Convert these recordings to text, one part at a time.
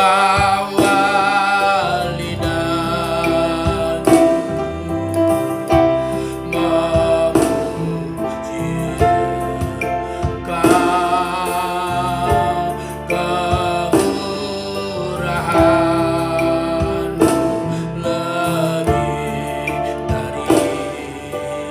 membawa lidah memuji kemurahan lebih dari kemurahan lebih dari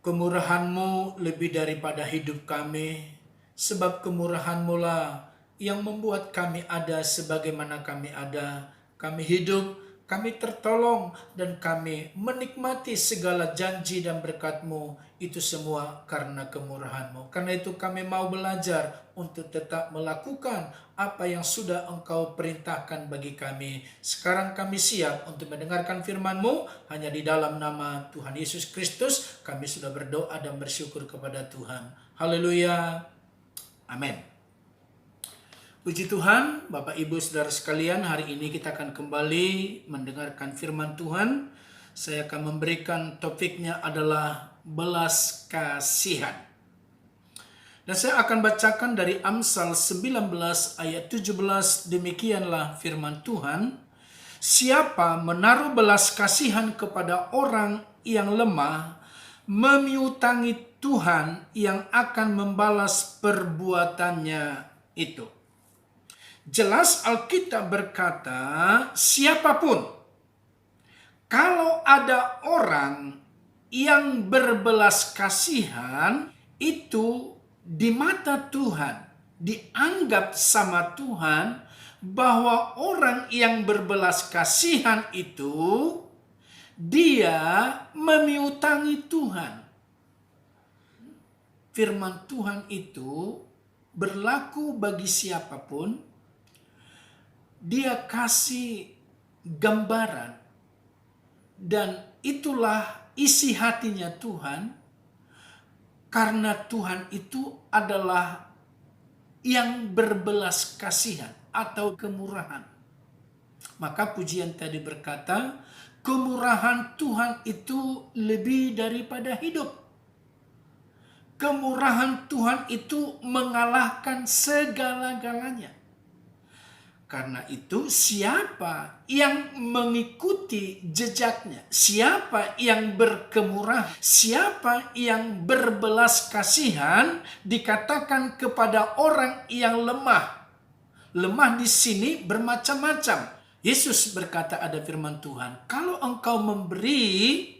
kemurahan-Mu lebih daripada hidup kami, sebab kemurahan-Mu lah yang membuat kami ada sebagaimana kami ada. Kami hidup, kami tertolong, dan kami menikmati segala janji dan berkat-Mu. Itu semua karena kemurahan-Mu. Karena itu kami mau belajar untuk tetap melakukan apa yang sudah Engkau perintahkan bagi kami. Sekarang kami siap untuk mendengarkan firman-Mu. Hanya di dalam nama Tuhan Yesus Kristus kami sudah berdoa dan bersyukur kepada Tuhan. Haleluya. Amin. Puji Tuhan, Bapak Ibu Saudara sekalian, hari ini kita akan kembali mendengarkan firman Tuhan. Saya akan memberikan topiknya adalah belas kasihan. Dan saya akan bacakan dari Amsal 19 ayat 17, demikianlah firman Tuhan. Siapa menaruh belas kasihan kepada orang yang lemah, memiutangi Tuhan yang akan membalas perbuatannya itu. Jelas Alkitab berkata, siapapun, kalau ada orang yang berbelas kasihan, itu di mata Tuhan, dianggap sama Tuhan, bahwa orang yang berbelas kasihan itu, dia memiutangi Tuhan. Firman Tuhan itu berlaku bagi siapapun. Dia kasih gambaran, dan itulah isi hatinya Tuhan, karena Tuhan itu adalah yang berbelas kasihan atau kemurahan. Maka pujian tadi berkata, kemurahan Tuhan itu lebih daripada hidup. Kemurahan Tuhan itu mengalahkan segala-galanya. Karena itu siapa yang mengikuti jejaknya, siapa yang berkemurahan, siapa yang berbelas kasihan, dikatakan kepada orang yang lemah. Lemah di sini bermacam-macam. Yesus berkata, ada firman Tuhan, kalau engkau memberi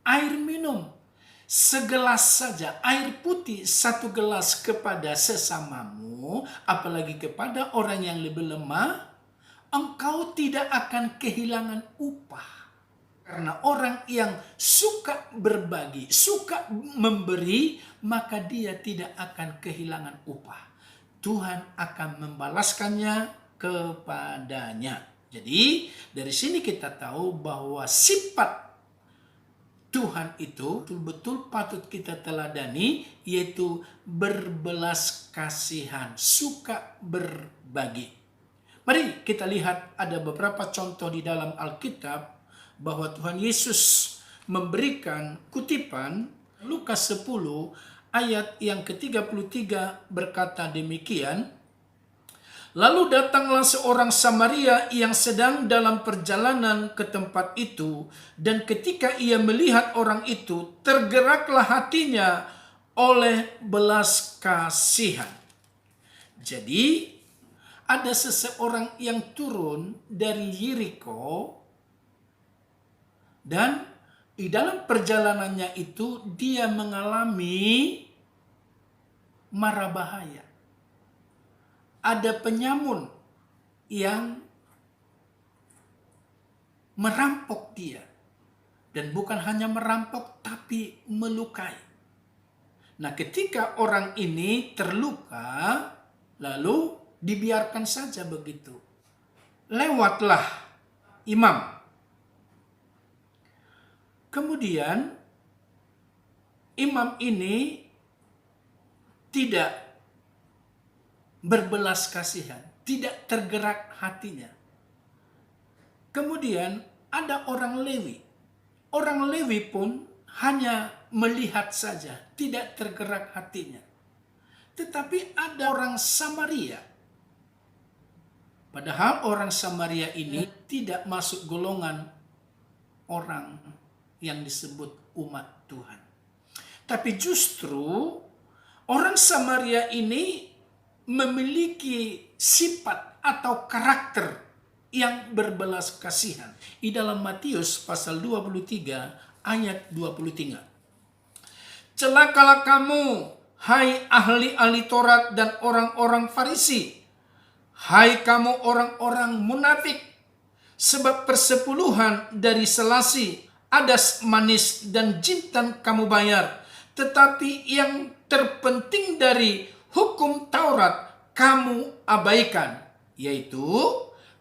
air minum segelas saja, air putih 1 gelas kepada sesamamu, apalagi kepada orang yang lebih lemah, engkau tidak akan kehilangan upah. Karena orang yang suka berbagi, suka memberi, maka dia tidak akan kehilangan upah. Tuhan akan membalaskannya kepadanya. Jadi dari sini kita tahu bahwa sifat Tuhan itu betul-betul patut kita teladani, yaitu berbelas kasihan, suka berbagi. Mari kita lihat ada beberapa contoh di dalam Alkitab bahwa Tuhan Yesus memberikan kutipan. Lukas 10 ayat yang ke-33 berkata demikian. Lalu datanglah seorang Samaria yang sedang dalam perjalanan ke tempat itu, dan ketika ia melihat orang itu, tergeraklah hatinya oleh belas kasihan. Jadi, ada seseorang yang turun dari Yeriko, dan di dalam perjalanannya itu dia mengalami mara bahaya. Ada penyamun yang merampok dia. Dan bukan hanya merampok, tapi melukai. Nah, ketika orang ini terluka, lalu dibiarkan saja begitu. Lewatlah imam. Kemudian, imam ini tidak berbelas kasihan, tidak tergerak hatinya. Kemudian ada orang Lewi. Orang Lewi pun hanya melihat saja, tidak tergerak hatinya. Tetapi ada orang Samaria. Padahal orang Samaria ini tidak masuk golongan orang yang disebut umat Tuhan. Tapi justru orang Samaria ini memiliki sifat atau karakter yang berbelas kasihan. Di dalam Matius pasal 23 ayat 23. Celakalah kamu, hai ahli-ahli Taurat dan orang-orang Farisi. Hai kamu orang-orang munafik, sebab persepuluhan dari selasi, adas manis dan jintan kamu bayar. Tetapi yang terpenting dari hukum Taurat kamu abaikan, yaitu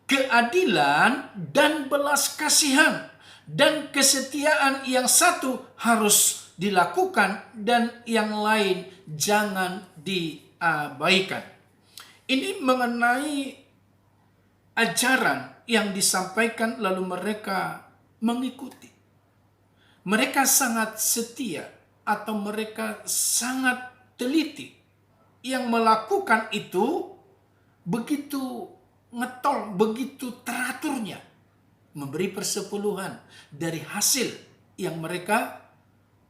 keadilan dan belas kasihan dan kesetiaan. Yang satu harus dilakukan dan yang lain jangan diabaikan. Ini mengenai ajaran yang disampaikan lalu mereka mengikuti. Mereka sangat setia atau mereka sangat teliti. Yang melakukan itu begitu ngetol, begitu teraturnya. Memberi persepuluhan dari hasil yang mereka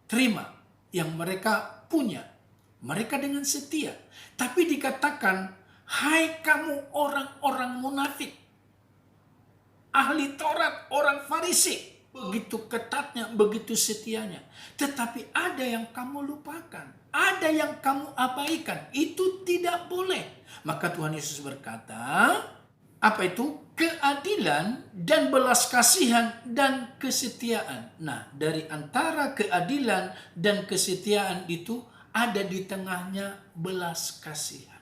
terima, yang mereka punya. Mereka dengan setia. Tapi dikatakan, hai kamu orang-orang munafik, ahli Taurat, orang Farisi. Begitu ketatnya, begitu setianya. Tetapi ada yang kamu lupakan. Ada yang kamu abaikan. Itu tidak boleh. Maka Tuhan Yesus berkata, apa itu? Keadilan dan belas kasihan dan kesetiaan. Nah, dari antara keadilan dan kesetiaan itu ada di tengahnya belas kasihan.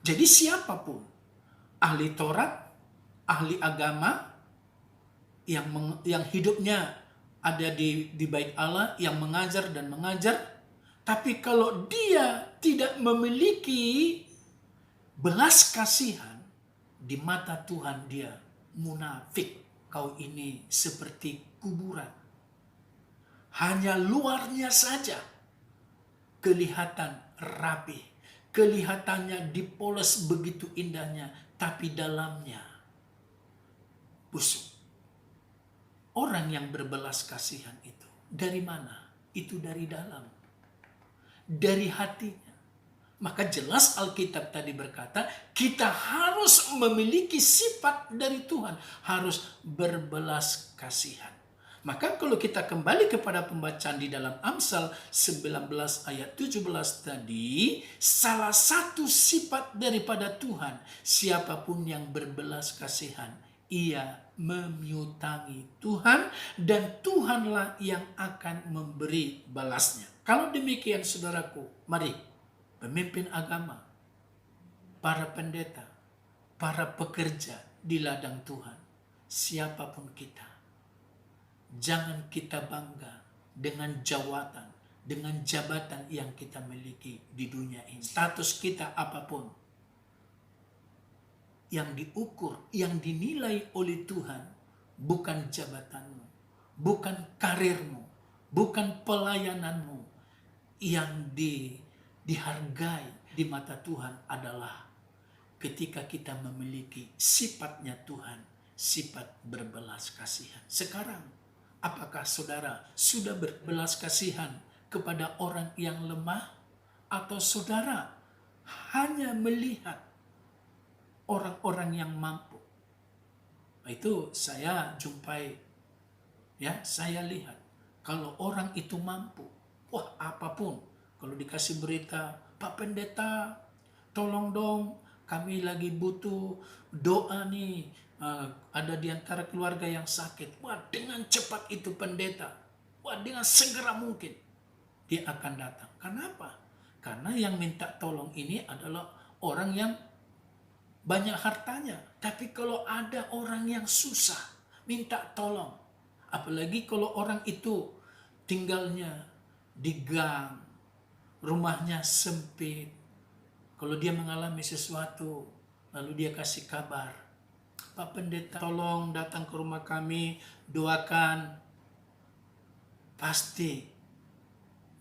Jadi siapapun, ahli Taurat, ahli agama, yang hidupnya ada di bait Allah, yang mengajar dan mengajar, tapi kalau dia tidak memiliki belas kasihan, di mata Tuhan dia munafik. Kau ini seperti kuburan. Hanya luarnya saja kelihatan rapi, kelihatannya dipoles begitu indahnya, tapi dalamnya busuk. Orang yang berbelas kasihan itu dari mana? Itu dari dalam, dari hatinya. Maka jelas Alkitab tadi berkata, kita harus memiliki sifat dari Tuhan, harus berbelas kasihan. Maka kalau kita kembali kepada pembacaan di dalam Amsal 19 ayat 17 tadi, salah satu sifat daripada Tuhan, siapapun yang berbelas kasihan, ia memiutangi Tuhan dan Tuhanlah yang akan memberi balasnya. Kalau demikian saudaraku, mari pemimpin agama, para pendeta, para pekerja di ladang Tuhan, siapapun kita, jangan kita bangga dengan jabatan yang kita miliki di dunia ini. Status kita apapun, yang diukur, yang dinilai oleh Tuhan, bukan jabatanmu, bukan karirmu, bukan pelayananmu. Yang dihargai di mata Tuhan adalah ketika kita memiliki sifatnya Tuhan, sifat berbelas kasihan. Sekarang, apakah saudara sudah berbelas kasihan kepada orang yang lemah? Atau saudara hanya melihat orang-orang yang mampu? Itu saya jumpai, saya lihat. Kalau orang itu mampu, wah apapun. Kalau dikasih berita, Pak Pendeta, tolong dong, kami lagi butuh doa nih. Ada di antara keluarga yang sakit. Wah, dengan cepat itu pendeta, dengan segera mungkin dia akan datang. Kenapa? Karena yang minta tolong ini adalah orang yang banyak hartanya. Tapi kalau ada orang yang susah, minta tolong. Apalagi kalau orang itu tinggalnya di gang, rumahnya sempit. Kalau dia mengalami sesuatu, lalu dia kasih kabar, Pak Pendeta tolong datang ke rumah kami, doakan. Pasti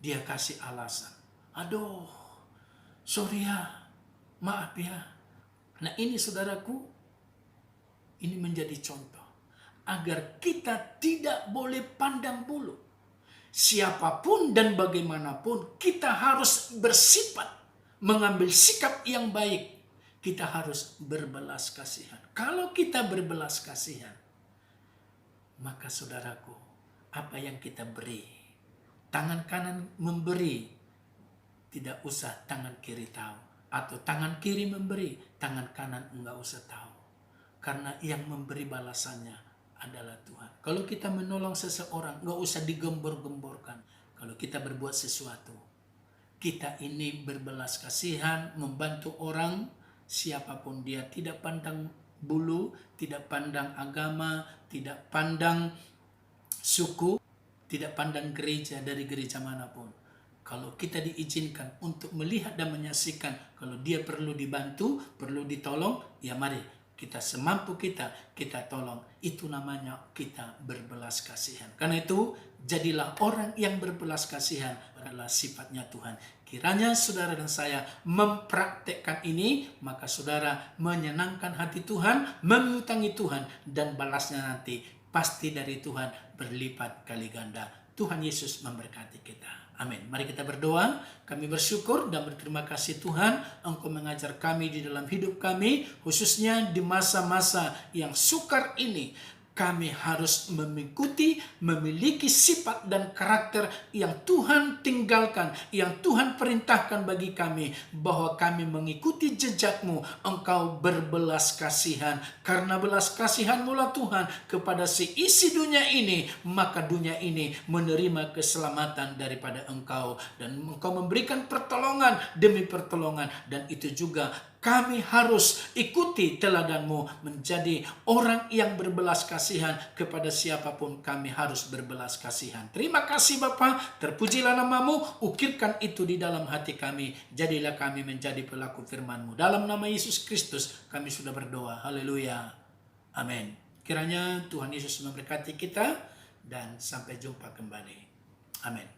dia kasih alasan. Aduh, sorry ya, maaf ya. Nah ini saudaraku, ini menjadi contoh. Agar kita tidak boleh pandang bulu. Siapapun dan bagaimanapun, kita harus bersifat mengambil sikap yang baik. Kita harus berbelas kasihan. Kalau kita berbelas kasihan, maka saudaraku, apa yang kita beri, tangan kanan memberi, tidak usah tangan kiri tahu. Atau tangan kiri memberi, tangan kanan enggak usah tahu. Karena yang memberi balasannya adalah Tuhan. Kalau kita menolong seseorang, enggak usah digembor-gemborkan. Kalau kita berbuat sesuatu, kita ini berbelas kasihan, membantu orang, siapapun dia, tidak pandang bulu, tidak pandang agama, tidak pandang suku, tidak pandang gereja dari gereja manapun. Kalau kita diizinkan untuk melihat dan menyaksikan kalau dia perlu dibantu, perlu ditolong, ya mari kita semampu kita tolong. Itu namanya kita berbelas kasihan. Karena itu, jadilah orang yang berbelas kasihan adalah sifatnya Tuhan. Kiranya saudara dan saya mempraktekkan ini, maka saudara menyenangkan hati Tuhan, mengutangi Tuhan, dan balasnya nanti pasti dari Tuhan berlipat kali ganda. Tuhan Yesus memberkati kita. Amin. Mari kita berdoa. Kami bersyukur dan berterima kasih Tuhan, Engkau mengajar kami di dalam hidup kami, khususnya di masa-masa yang sukar ini. Kami harus mengikuti, memiliki sifat dan karakter yang Tuhan tinggalkan, yang Tuhan perintahkan bagi kami, bahwa kami mengikuti jejak-Mu. Engkau berbelas kasihan, karena belas kasihan-Mu lah Tuhan kepada seisi dunia ini, maka dunia ini menerima keselamatan daripada Engkau, dan Engkau memberikan pertolongan demi pertolongan, dan itu juga kami harus ikuti teladan-Mu, menjadi orang yang berbelas kasihan kepada siapapun. Kami harus berbelas kasihan. Terima kasih Bapa, terpujilah nama-Mu, ukirkan itu di dalam hati kami. Jadilah kami menjadi pelaku firman-Mu. Dalam nama Yesus Kristus kami sudah berdoa. Haleluya. Amin. Kiranya Tuhan Yesus memberkati kita, dan sampai jumpa kembali. Amin.